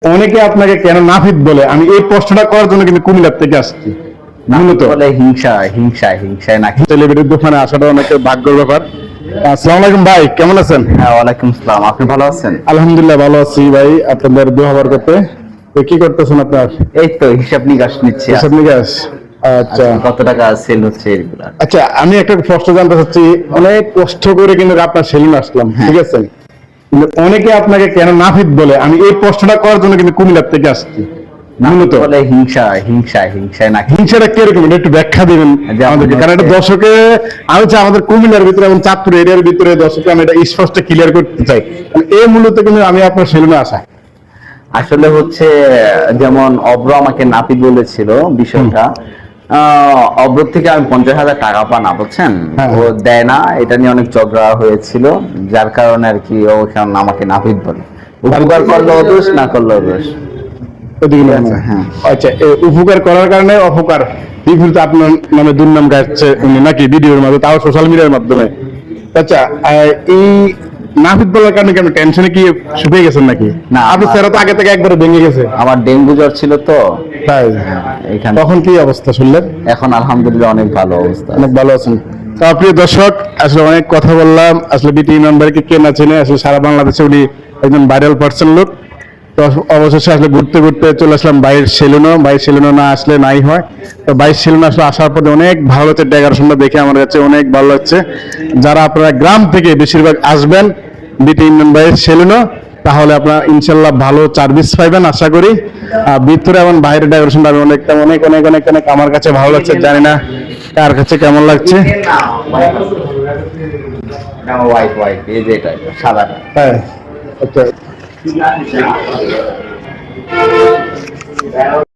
অনেকে আপনাকে কেন নাফিদ বলে, আমি এই প্রশ্নটা করার জন্য কিন্তু কুমিল্লার থেকে আসছি। মূলত বলে হিংসায় নাকি। সেলিব্রিটির দোকানে আসাটা অনেকের ভাগ্যের ব্যাপার। আসসালামু আলাইকুম ভাই, কেমন আছেন? হ্যাঁ, ওয়ালাইকুম আসসালাম। আপনি ভালো আছেন? আলহামদুলিল্লাহ ভালো আছি ভাই, আপনাদের দোয়া করতে। তো কি করতেছেন আপনার? এই তো হিসাব নিকাশ নিচ্ছি। এসব নিকাশ। আচ্ছা কত টাকা সেল হচ্ছে এগুলা। আচ্ছা, আমি একটা প্রশ্ন জানতে চাচ্ছি। অনেক কষ্ট করে কিন্তু আপনার সেলুনে আসলাম, ঠিক আছে? কিন্তু অনেকে আপনাকে কেন নাফিদ বলে, আমি এই প্রশ্নটা করার জন্য কিন্তু কুমিল্লার থেকে আসছি। মূলত বলে হিংসায় নাকি। হিংসাটা কিরকম, এটা একটু ব্যাখ্যা দিবেন আমাদেরকে, কারণ এটা দর্শকে আমি চাই আমাদের কুমিল্লার ভিতরে এবং চাঁদপুর এরিয়ার ভিতরে দর্শককে আমি এটা স্পষ্ট ক্লিয়ার করতে চাই। এই মূলত কিন্তু আমি আপনার সেলুনে আসা। আসলে হচ্ছে যেমন অব্র আমাকে নাপিত বলেছিল বিষয়টা। অব্র থেকে আমি 50,000 টাকা পানা, বুঝছেন? হ্যাঁ। ও দেয় না, এটা নিয়ে অনেক ঝগড়া হয়েছিল, যার কারণে আর কি ও এখন আমাকে নাপিত বলে। উপকার করলো দোষ, না করলো দোষ। ওদিকে না। হ্যাঁ। আচ্ছা, উপকার করার কারণে অপকার বিপরীত আপনার নামে দুর্নাম গাচ্ছে উনি নাকি ভিডিওর মাধ্যমে, তাও সোশ্যাল মিডিয়ার মাধ্যমে। আচ্ছা, এই নাফিদ বলার কারণে কেন টেনশনে কি শুকিয়ে গেছেন নাকি? না, আপনি স্যার তো আগে থেকে একবারে ভেঙে গেছে। আমার ডেঙ্গু জ্বর ছিল তো তাই এখানে। তখন কি অবস্থা শুনলেন? এখন আলহামদুলিল্লাহ অনেক ভালো অবস্থা। অনেক ভালো আছেন। তো প্রিয় দর্শক, আসলে অনেক কথা বললাম। আসলে বিটি ইমাম ভাইকে কে না চেনে, আসলে সারা বাংলাদেশে উনি একজন ভাইরাল পার্সন লোক। তো অবশেষে আসলে ঘুরতে ঘুরতে চলে আসলাম বাইরের সেলুনো না আসলে নাই হয়। তো বাইরের সেলুনে আসলে আসার পথে অনেক ভালো হচ্ছে, ডেকোরেশনটা দেখে আমার কাছে অনেক ভালো লাগছে। যারা আপনারা গ্রাম থেকে বেশিরভাগ আসবেন বিটি ইমাম ভাইয়ের সেলুনো, তাহলে আপনারা ইনশাল্লাহ ভালো সার্ভিস পাইবেন আশা করি। ভিতরে এবং বাইরের ডেকোরেশনটা আমি অনেক অনেক অনেক অনেক আমার কাছে ভালো লাগছে, জানি না কার কাছে কেমন লাগছে। হোয়াইট এই যে এটা সাদাটা। হ্যাঁ, আচ্ছা।